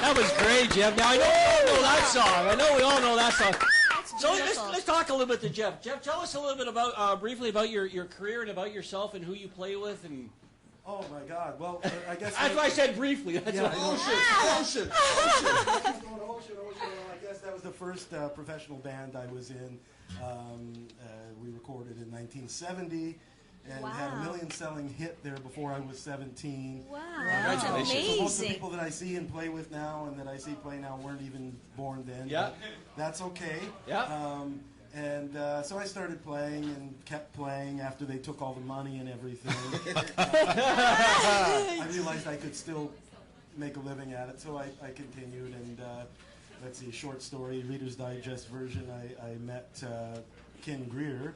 That was great, Jeff. Now, I know we all know that song. I know we all know that song. So let's talk a little bit to Jeff. Jeff, tell us a little bit about briefly about your career and about yourself and who you play with. And oh my God! Well, I guess that's why I said briefly. That's yeah, Ocean. I guess that was the first professional band I was in. We recorded in 1970. And had a million-selling hit there before I was 17. Wow, that's amazing. So most of the people that I see and play with now and that I see play now weren't even born then. Yeah. That's okay. Yeah. So I started playing and kept playing after they took all the money and everything. I realized I could still make a living at it, so I continued. And let's see, short story, Reader's Digest version, I met Ken Greer,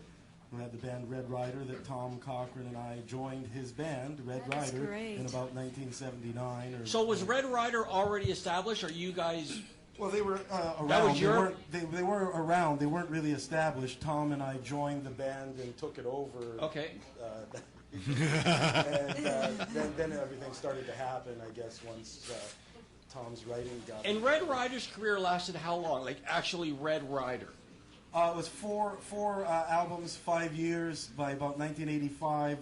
who had the band Red Rider, that Tom Cochran and I joined his band, Red Rider, in about 1979. So was Red Rider already established, or you guys? Well, they were around. That was they were around. They weren't really established. Tom and I joined the band and took it over. Okay. Then everything started to happen, I guess, once Tom's writing got. And Red Rider's career lasted how long? Like actually, Red Rider. It was four albums, 5 years. By about 1985,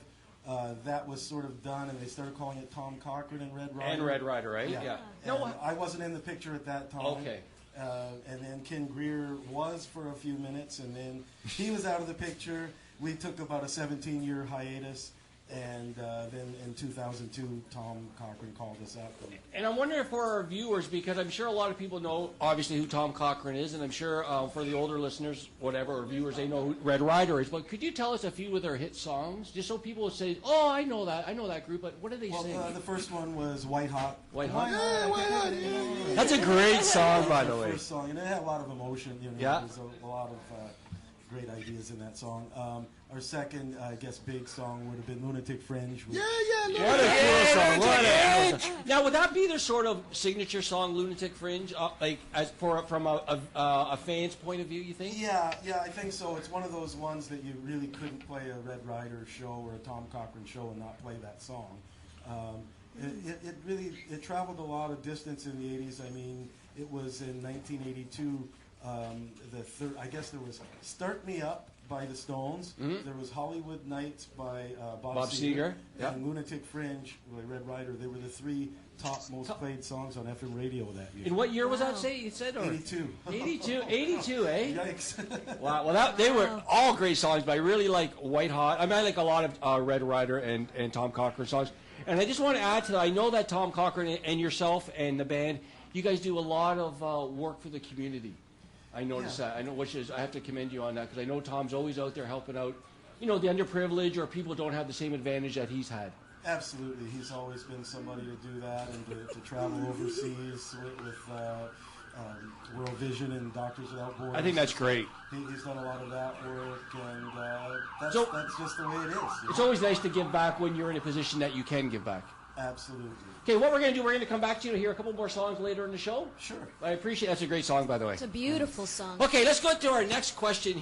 that was sort of done, and they started calling it Tom Cochran and Red Rider. And Red Rider, right? Yeah. No, I wasn't in the picture at that time. Okay. And then Ken Greer was for a few minutes, and then he was out of the picture. We took about a 17-year hiatus. And then in 2002, Tom Cochran called us up. And I'm wondering for our viewers, because I'm sure a lot of people know, obviously, who Tom Cochran is, and I'm sure for the older listeners, whatever, or viewers, they know who Red Rider is. But could you tell us a few of their hit songs, just so people would say, oh, I know that group, but what do they sing? The first one was White Hot. White Hot? White Hot. That's a great song, by the way. First song, and it had a lot of emotion. Yeah. There's a lot of great ideas in that song. Our second, I guess, big song would have been Lunatic Fringe. What a cool song. Now, would that be their sort of signature song, Lunatic Fringe, from a fan's point of view, you think? Yeah, I think so. It's one of those ones that you really couldn't play a Red Rider show or a Tom Cochran show and not play that song. It traveled a lot of distance in the 80s. I mean, it was in 1982. I guess there was Start Me Up by the Stones. Mm-hmm. There was Hollywood Nights by Bob Seger. And Lunatic Fringe by Red Rider. They were the three top most played songs on FM radio that year. In what year was that, you said? Or? 82. 82, eh? Yikes. Wow. Well, they were all great songs, but I really like White Hot. I mean, I like a lot of Red Rider and Tom Cochran songs. And I just want to add to that, I know that Tom Cochran and yourself and the band, you guys do a lot of work for the community. I noticed that. I know, I have to commend you on that, because I know Tom's always out there helping out, the underprivileged or people who don't have the same advantage that he's had. Absolutely. He's always been somebody to do that and to travel overseas with World Vision and Doctors Without Borders. I think that's great. He's done a lot of that work, and that's just the way it is. It's always nice to give back when you're in a position that you can give back. Absolutely. Okay, what we're going to do, we're going to come back to you to hear a couple more songs later in the show. Sure. I appreciate it. That's a great song, by the way. It's a beautiful song. Okay, let's go to our next question